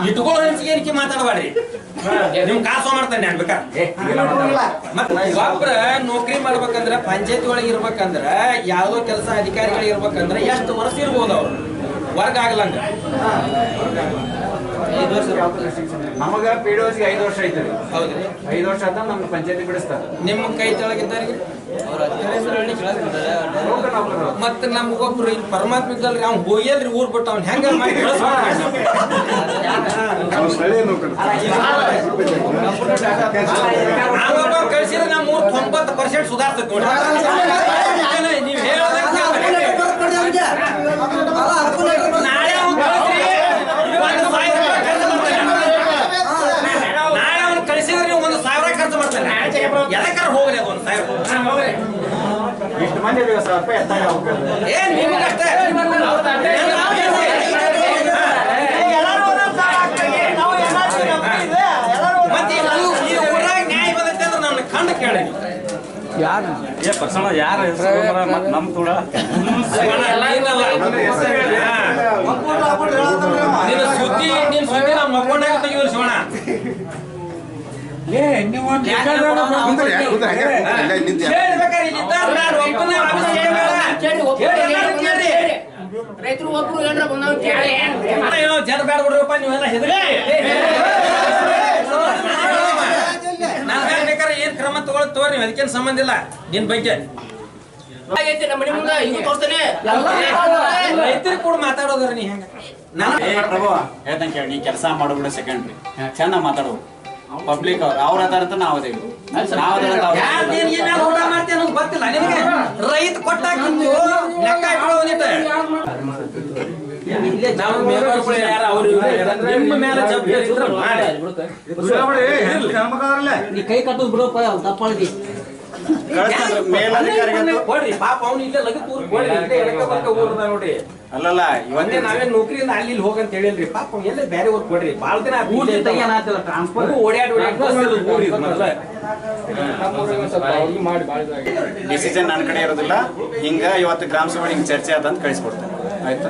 ಇಟ್ಕೊಳ್ಳೋ ಹಂಚಿಗೆ ಮಾತಾಡಬೇಡ್ರಿ. ನಿಮ್ ಕಾಸು ಮಾಡ್ತಾನೆ ಅನ್ಬೇಕಾದ್ರೆ ಒಬ್ರ ನೌಕರಿ ಮಾಡ್ಬೇಕಂದ್ರ ಪಂಚಾಯತಿ ಒಳಗೆ ಇರ್ಬೇಕಂದ್ರ ಯಾವ್ದೋ ಕೆಲಸ ಅಧಿಕಾರಿಗಳು ಇರ್ಬೇಕಂದ್ರ ಎಷ್ಟು ವರ್ಷ ಇರ್ಬೋದು ಅವ್ರು ವರ್ಗ ಆಗ್ಲಂಗ. 5 ವರ್ಷ ನಮಗ ಪಿಡಿಒಸ್ಗೆ 5 ವರ್ಷ ಐತ್ರಿ. ಹೌದ್ರಿ, 5 ವರ್ಷ ಆದ ನಮ್ಗೆ ಪಂಚಾಯತಿ ಬಿಡಿಸ್ತಾರೆ. ನಿಮ್ ಕೈ ತೆಳಗಿದ್ದಾರಿಗೆ ಮತ್ತ ನಮ್ಗೊಬ್ರು ಇಲ್ಲಿ ಪರಮಾತ್ಮ ಇದ್ದಲ್ರಿ ಅವ್ನು ಹೋಗ್ಯಲ್ರಿ ಊರ್ ಬಿಟ್ಟು ಅವ್ನ ಹೆಂಗ ಮಾಡಿ ಕಳ್ಸಿದ್ರೆ ನಮ್ಮ 90% ಸುಧಾರಿಸ್ತದೆ ನೋಡಿ. ನೀವ್ ಹೇಳೋದಂಗೆ ನಾಳೆ ಅವ್ನು ಕಳಿಸಿದ್ರೆ ನೀವು 1,000 ಖರ್ಚು ಮಾಡ್ತಾನೆ. ಎದಕ್ಕಾರ ಹೋಗ್ಲಿ ಅದು 1,000 ಇಷ್ಟು ಮಂದಿ 1,000 ರೂಪಾಯಿ ಎತ್ತಾಗ ಏನ್ ನಿಮಗಷ್ಟೇ ಮತ್ತೆ ಈ ಊರಾಗ ನ್ಯಾಯ ಬಂದೈತೆ ಅಂದ್ರೆ ನನ್ನ ಕಂಡ ಕೇಳಿ ಯಾರು ಯಾರ ನಮ್ ಕೂಡ ಸುದ್ದಿ ನಿನ್ ಸುದ್ದಿ ನಾವು ಮಕ್ಕೊಂಡಾಗ ತೆಗಿದ್ರು ಶಿವಣ್ಣ. ರೈತರು ಒಬ್ರು ಏನಾರ ಬಂದವ್ ಜನ ಬೇಡ ಬಿಡ್ರಪ್ಪ ನೀವೆಲ್ಲ ಹೆದರಿ ನಾನು ಬೇಕಾದ್ರೆ ಏನ್ ಕ್ರಮ ತಗೊಳ್ತವ್ರಿ ನೀವು ಅದಕ್ಕೇನ್ ಸಂಬಂಧ ಇಲ್ಲ ನಿನ್ ಬಗ್ಗೆ. ನಮ್ಮ ಮನೆ ಮುಂದೆ ಇದು ತೋರ್ತಾನೆ ರೈತರು ಕೂಡ ಮಾತಾಡೋದ್ರಿ ನೀ ಹೆಂಗ ಪ್ರಭು ಹೇಳ್ತಂಗ ಕೇಳಿ ನೀ ಕೆಲಸ ಮಾಡೋಬಿಡ ಸೆಕೆಂಡ್ರಿ ಚಂದ ಮಾತಾಡೋ ಪಬ್ಲಿಕ್ ಅವ್ರ ಅದಾರಂತ ನಾವ್ ಅದೇವಿ ಊಟ ಮಾಡ್ತೇನೆ ಅನ್ನೋದು ಗೊತ್ತಿಲ್ಲ ನಿನಗೆ. ರೈತ ಕೊಟ್ಟಾಕಿದ್ದು ಲೆಕ್ಕ ಇಟ್ಕೊಳ್ಳೋದಿಟ್ಟ ನಾವು ಮೇಲ್ವರ್ಗಳು ಯಾರು ಅವ್ರು ನಿಮ್ಮ ಮೇಲೆ ಜವಾಬ್ದಾರಿ ಮಾಡಿ ಕೈ ಕಟ್ಟೋದು ಬಿಡೋಪ್ಪ ತಪ್ಪಾಳ್ದಿ ಕೊಡ್ರಿ ಪಾಪ ಅವ್ನು ಇಲ್ಲೇ ಲಗತ್ ಊರ್ ಕೊಡ್ರಿ ಊರದ ನೋಡಿ. ಅಲ್ಲಲ್ಲ ಇವತ್ತೇ ನಾವೇನ್ ನೌಕರಿಯಿಂದ ಅಲ್ಲಿ ಇಲ್ಲಿ ಹೋಗಂತ ಹೇಳಿಲ್ರಿ. ಪಾಪ ಎಲ್ಲೇ ಬೇರೆ ಊರ್ ಕೊಡ್ರಿ. ಬಾಳ ದಿನ ಟ್ರಾನ್ಸ್ಫರ್ ಓಡಾಡಿ ಡಿಸಿಷನ್ ನನ್ನ ಕಡೆ ಇರೋದಿಲ್ಲ. ಹಿಂಗ ಇವತ್ತು ಗ್ರಾಮ ಸಭೆ ಚರ್ಚೆ ಆದಂತ ಕಳಿಸ್ಕೊಡ್ತೇನೆ ಆಯ್ತಾ.